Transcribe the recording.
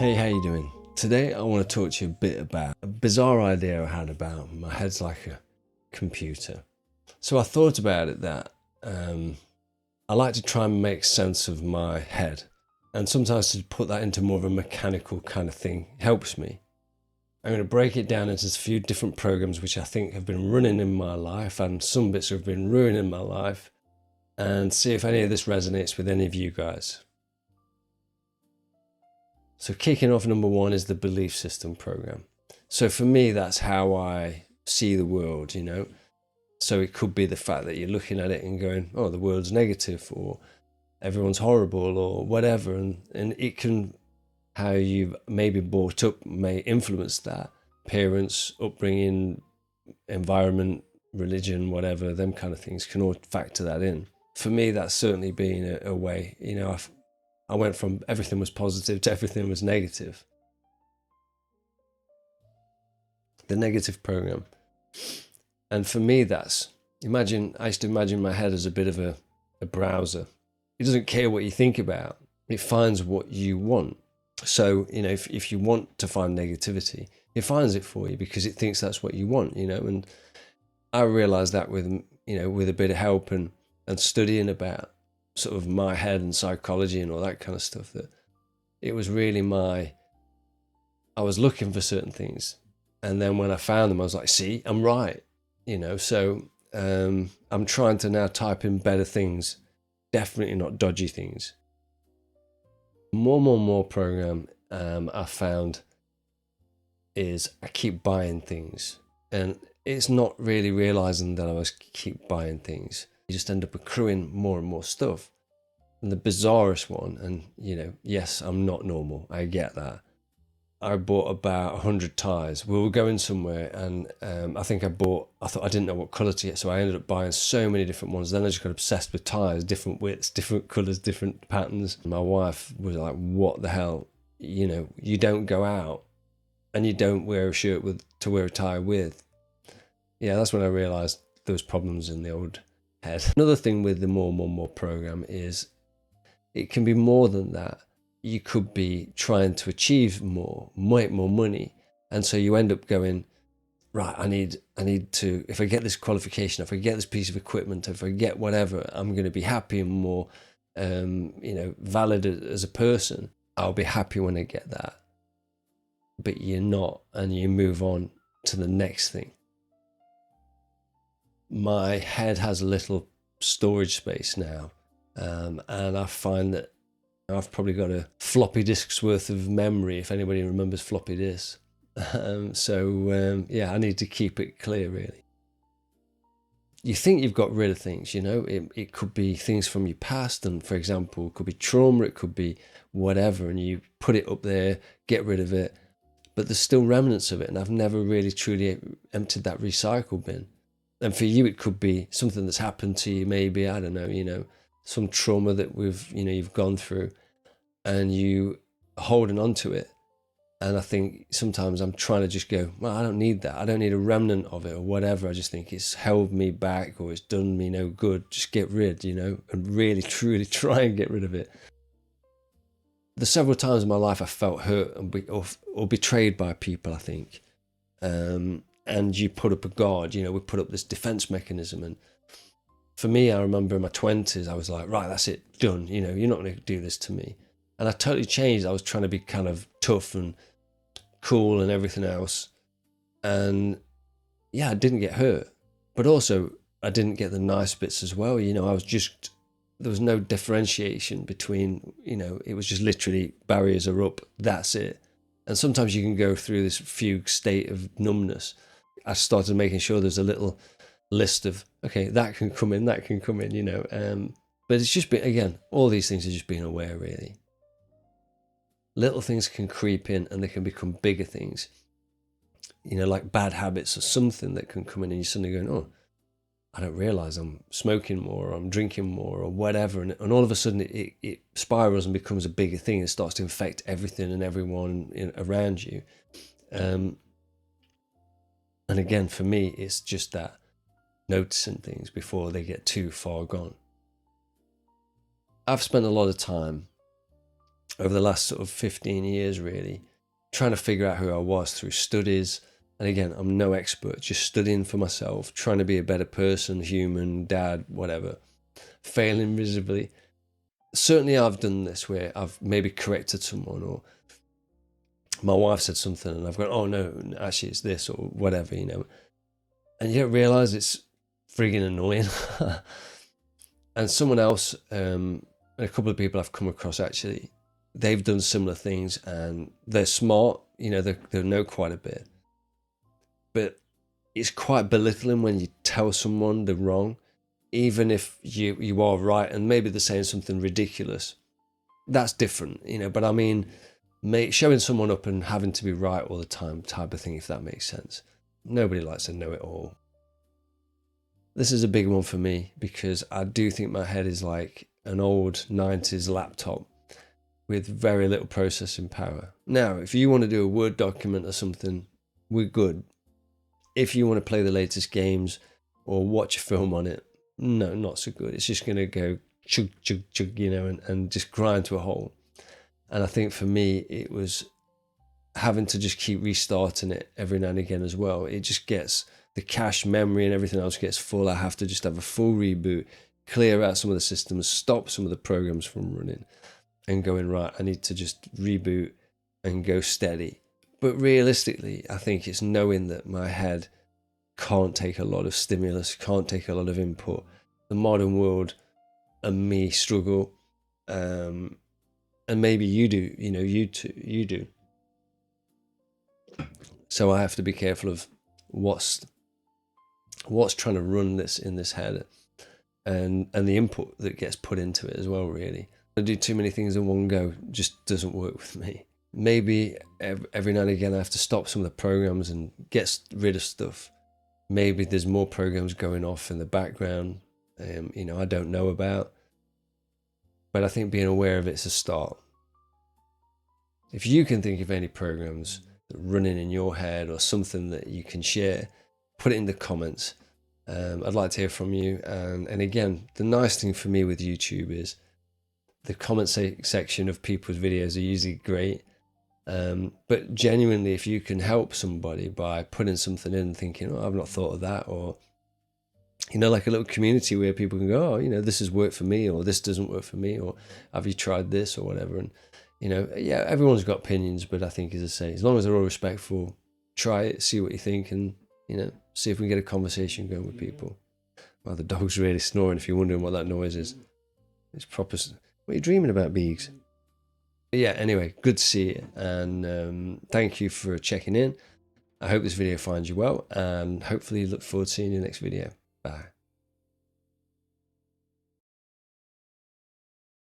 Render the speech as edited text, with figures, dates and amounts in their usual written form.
Hey, how you doing? Today I want to talk to you a bit about a bizarre idea I had about my head's like a computer. So I thought about it that I like to try and make sense of my head, and sometimes to put that into more of a mechanical kind of thing helps me. I'm going to break it down into a few different programs which I think have been running in my life, and some bits have been ruining my life, and see if any of this resonates with any of you guys. So kicking off, number one is the belief system program. So for me, that's how I see the world, So it could be the fact that you're looking at it and going, oh, the world's negative, or everyone's horrible, or whatever. And it can, how you've maybe brought up may influence that. Parents, upbringing, environment, religion, whatever, them kind of things can all factor that in. For me, that's certainly been a way, I went from everything was positive to everything was negative. The negative program. And for me, I used to imagine my head as a bit of a browser. It doesn't care what you think about. It finds what you want. So, if you want to find negativity, it finds it for you because it thinks that's what you want, and I realized that with a bit of help and studying about sort of my head and psychology and all that kind of stuff, that it was really I was looking for certain things, and then when I found them I was like, see, I'm right, so I'm trying to now type in better things, definitely not dodgy things. More program I found is I keep buying things, and it's not really realizing that I was keep buying things. You just end up accruing more and more stuff. And the bizarrest one, and yes, I'm not normal, I get that. I bought about 100 ties. We were going somewhere, and I thought I didn't know what colour to get, so I ended up buying so many different ones. Then I just got obsessed with ties, different widths, different colours, different patterns. My wife was like, what the hell? You don't go out and you don't wear a shirt to wear a tie with. Yeah, that's when I realised there was problems in the old head. Another thing with the more program is it can be more than that. You could be trying to achieve more, make more money. And so you end up going, right, I need to, if I get this qualification, if I get this piece of equipment, if I get whatever, I'm going to be happy and more, valid as a person. I'll be happy when I get that. But you're not, and you move on to the next thing. My head has a little storage space now, and I find that I've probably got a floppy disk's worth of memory, if anybody remembers floppy disks. I need to keep it clear, really. You think you've got rid of things, it could be things from your past, and for example, it could be trauma, it could be whatever, and you put it up there, get rid of it, but there's still remnants of it, and I've never really truly emptied that recycle bin. And for you, it could be something that's happened to you, maybe, I don't know, some trauma that you've gone through, and you are holding on to it. And I think sometimes I'm trying to just go, well, I don't need that. I don't need a remnant of it or whatever. I just think it's held me back or it's done me no good. Just get rid, and really, truly try and get rid of it. There's several times in my life I felt hurt or betrayed by people, I think. And you put up a guard, we put up this defense mechanism. And for me, I remember in my 20s, I was like, right, that's it, done. You're not going to do this to me. And I totally changed. I was trying to be kind of tough and cool and everything else. And yeah, I didn't get hurt, but also I didn't get the nice bits as well. There was no differentiation between, it was just literally barriers are up, that's it. And sometimes you can go through this fugue state of numbness. I started making sure there's a little list of, okay, that can come in, but it's just been, again, all these things are just being aware, really. Little things can creep in and they can become bigger things, like bad habits or something that can come in, and you're suddenly going, oh, I don't realize I'm smoking more, or I'm drinking more, or whatever. And all of a sudden it spirals and becomes a bigger thing and starts to affect everything and everyone around you. And again, for me, it's just that noticing things before they get too far gone. I've spent a lot of time over the last sort of 15 years, really, trying to figure out who I was through studies. And again, I'm no expert, just studying for myself, trying to be a better person, human, dad, whatever, failing miserably. Certainly I've done this where I've maybe corrected someone, or my wife said something and I've gone, oh no, actually it's this or whatever, you know. And you don't realise it's frigging annoying. And someone else, and a couple of people I've come across actually, they've done similar things and they're smart, you know, they know quite a bit. But it's quite belittling when you tell someone they're wrong, even if you are right and maybe they're saying something ridiculous. That's different, you know. But I mean, showing someone up and having to be right all the time type of thing, if that makes sense. Nobody likes to know it all. This is a big one for me because I do think my head is like an old 90s laptop with very little processing power. Now, if you want to do a Word document or something, we're good. If you want to play the latest games or watch a film on it, no, not so good. It's just going to go chug, chug, chug, you know, and just grind to a halt. And I think for me, it was having to just keep restarting it every now and again as well. It just gets, the cache memory and everything else gets full. I have to just have a full reboot, clear out some of the systems, stop some of the programs from running and going, right, I need to just reboot and go steady. But realistically, I think it's knowing that my head can't take a lot of stimulus, can't take a lot of input. The modern world and me struggle. And maybe you do, you know, you do. So I have to be careful of what's trying to run this in this head, and the input that gets put into it as well, really. I do too many things in one go, just doesn't work with me. Maybe every now and again I have to stop some of the programs and get rid of stuff. Maybe there's more programs going off in the background, you know, I don't know about. But I think being aware of it's a start. If you can think of any programs that are running in your head or something that you can share, put it in the comments. I'd like to hear from you. And again, the nice thing for me with YouTube is the comment section of people's videos are usually great. But genuinely, if you can help somebody by putting something in and thinking, oh, I've not thought of that, or, you know, like a little community where people can go, oh, you know, this has worked for me, or this doesn't work for me, or have you tried this, or whatever. And, you know, yeah, everyone's got opinions, but I think, as I say, as long as they're all respectful, try it, see what you think, and, you know, see if we can get a conversation going with people. Well, the dog's really snoring, if you're wondering what that noise is. It's proper. What are you dreaming about, Beegs? But yeah, anyway, good to see you, and thank you for checking in. I hope this video finds you well, and hopefully look forward to seeing you next video. Bye.